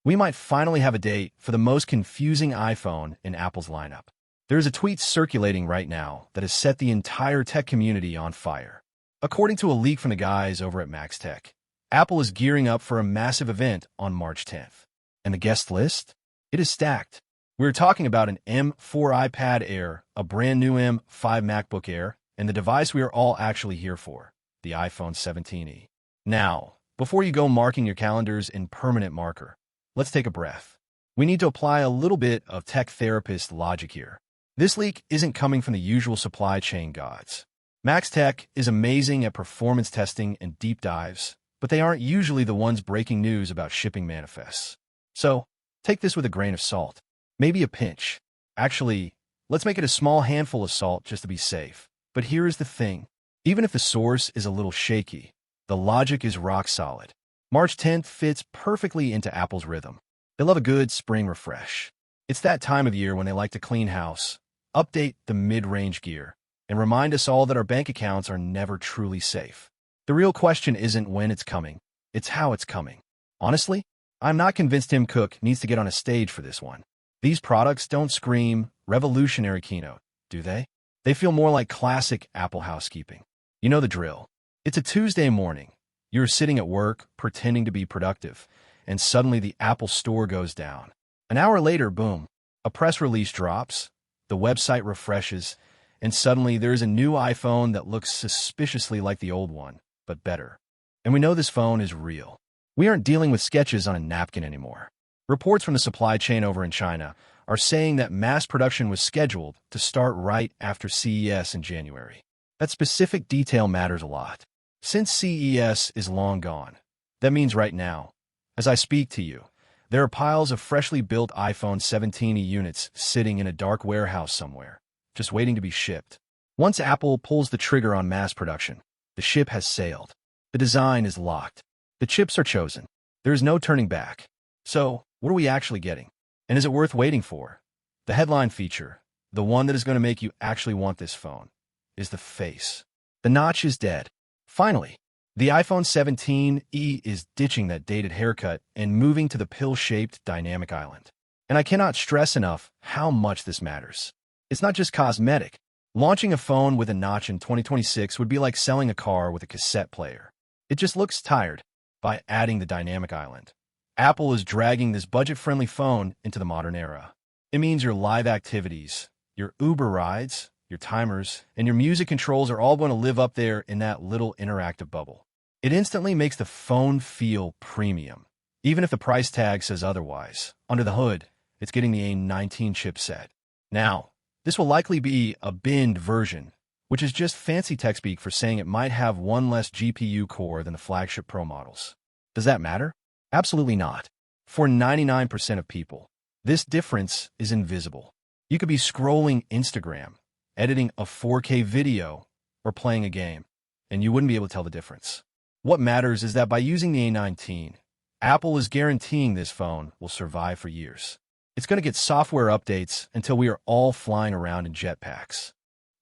We might finally have a date for the most confusing iPhone in Apple's lineup. There is a tweet circulating right now that has set the entire tech community on fire. According to a leak from the guys over at MaxTech, Apple is gearing up for a massive event on March 10th. And the guest list? It is stacked. We're talking about an M4 iPad Air, a brand new M5 MacBook Air, and the device we are all actually here for, the iPhone 17e. Now, before you go marking your calendars in permanent marker, let's take a breath. We need to apply a little bit of tech therapist logic here. This leak isn't coming from the usual supply chain gods. MaxTech is amazing at performance testing and deep dives, but they aren't usually the ones breaking news about shipping manifests. So, take this with a grain of salt. Maybe a pinch. Actually, let's make it a small handful of salt just to be safe. But here is the thing. Even if the source is a little shaky, the logic is rock solid. March 10th fits perfectly into Apple's rhythm. They love a good spring refresh. It's that time of year when they like to clean house, update the mid-range gear, and remind us all that our bank accounts are never truly safe. The real question isn't when it's coming, it's how it's coming. Honestly, I'm not convinced Tim Cook needs to get on a stage for this one. These products don't scream revolutionary keynote, do they? They feel more like classic Apple housekeeping. You know the drill. It's a Tuesday morning. You're sitting at work, pretending to be productive, and suddenly the Apple Store goes down. An hour later, boom, a press release drops, the website refreshes, and suddenly there's a new iPhone that looks suspiciously like the old one, but better. And we know this phone is real. We aren't dealing with sketches on a napkin anymore. Reports from the supply chain over in China are saying that mass production was scheduled to start right after CES in January. That specific detail matters a lot. Since CES is long gone, that means right now, as I speak to you, there are piles of freshly built iPhone 17e units sitting in a dark warehouse somewhere, just waiting to be shipped. Once Apple pulls the trigger on mass production, the ship has sailed. The design is locked. The chips are chosen. There is no turning back. So, what are we actually getting? And is it worth waiting for? The headline feature, the one that is going to make you actually want this phone, is the face. The notch is dead. Finally, the iPhone 17e is ditching that dated haircut and moving to the pill-shaped dynamic island. And I cannot stress enough how much this matters. It's not just cosmetic. Launching a phone with a notch in 2026 would be like selling a car with a cassette player. It just looks tired. By adding the dynamic island, Apple is dragging this budget-friendly phone into the modern era. It means your live activities, your Uber rides, your timers, and your music controls are all going to live up there in that little interactive bubble. It instantly makes the phone feel premium. Even if the price tag says otherwise, under the hood, it's getting the A19 chipset. Now, this will likely be a binned version, which is just fancy tech speak for saying it might have one less GPU core than the flagship Pro models. Does that matter? Absolutely not. For 99% of people, this difference is invisible. You could be scrolling Instagram, editing a 4K video, or playing a game, and you wouldn't be able to tell the difference. What matters is that by using the A19, Apple is guaranteeing this phone will survive for years. It's going to get software updates until we are all flying around in jetpacks.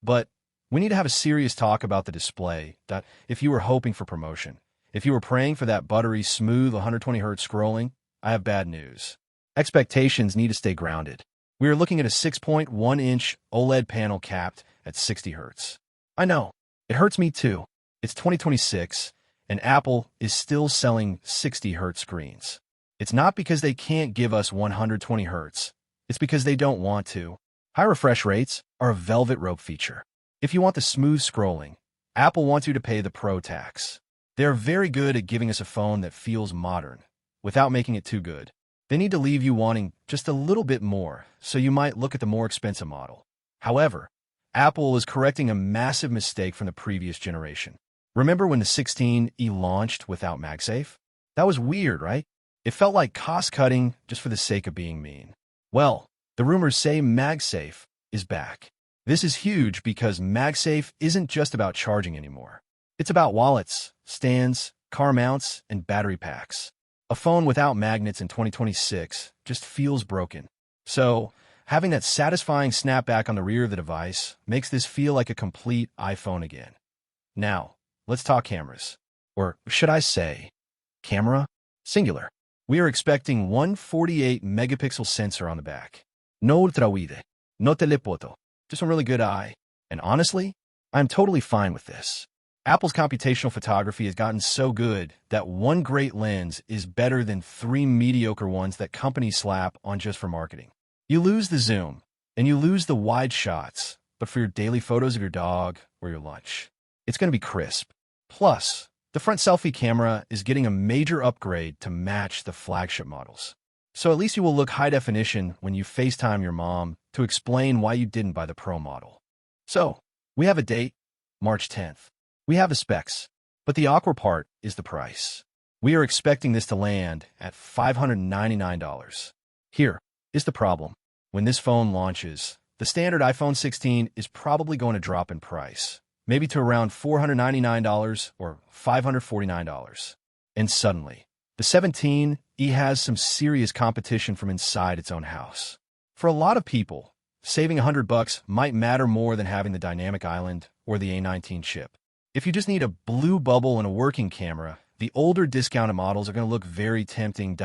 But we need to have a serious talk about the display. That if you were hoping for promotion, if you were praying for that buttery, smooth 120Hz scrolling, I have bad news. Expectations need to stay grounded. We are looking at a 6.1-inch OLED panel capped at 60 Hz. I know, it hurts me too. It's 2026, and Apple is still selling 60 Hz screens. It's not because they can't give us 120 Hz. It's because they don't want to. High refresh rates are a velvet rope feature. If you want the smooth scrolling, Apple wants you to pay the Pro tax. They are very good at giving us a phone that feels modern, without making it too good. They need to leave you wanting just a little bit more, so you might look at the more expensive model. However, Apple is correcting a massive mistake from the previous generation. Remember when the 16e launched without MagSafe? That was weird, right? It felt like cost-cutting just for the sake of being mean. Well, the rumors say MagSafe is back. This is huge because MagSafe isn't just about charging anymore. It's about wallets, stands, car mounts, and battery packs. A phone without magnets in 2026 just feels broken. So, having that satisfying snapback on the rear of the device makes this feel like a complete iPhone again. Now, let's talk cameras. Or should I say, camera? Singular. We are expecting one 48 megapixel sensor on the back. No ultrawide, no telefoto, just a really good eye. And honestly, I'm totally fine with this. Apple's computational photography has gotten so good that one great lens is better than 3 mediocre ones that companies slap on just for marketing. You lose the zoom, and you lose the wide shots, but for your daily photos of your dog or your lunch, it's going to be crisp. Plus, the front selfie camera is getting a major upgrade to match the flagship models. So at least you will look high definition when you FaceTime your mom to explain why you didn't buy the Pro model. So, we have a date, March 10th. We have the specs, but the awkward part is the price. We are expecting this to land at $599. Here is the problem. When this phone launches, the standard iPhone 16 is probably going to drop in price, maybe to around $499 or $549. And suddenly, the 17E has some serious competition from inside its own house. For a lot of people, saving $100 might matter more than having the dynamic island or the A19 chip. If you just need a blue bubble and a working camera, the older discounted models are going to look very tempting.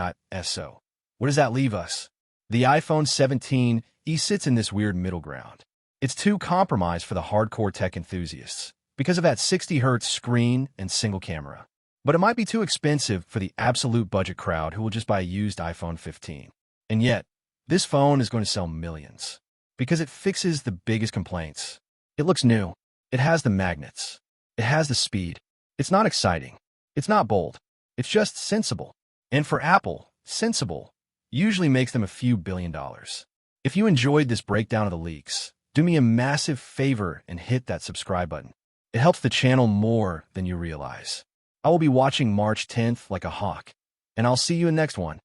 So, what does that leave us? The iPhone 17E sits in this weird middle ground. It's too compromised for the hardcore tech enthusiasts because of that 60Hz screen and single camera. But it might be too expensive for the absolute budget crowd who will just buy a used iPhone 15. And yet, this phone is going to sell millions because it fixes the biggest complaints. It looks new. It has the magnets. It has the speed. It's not exciting. It's not bold. It's just sensible. And for Apple, sensible usually makes them a few $1 billion. If you enjoyed this breakdown of the leaks, do me a massive favor and hit that subscribe button. It helps the channel more than you realize. I will be watching March 10th like a hawk, and I'll see you in the next one.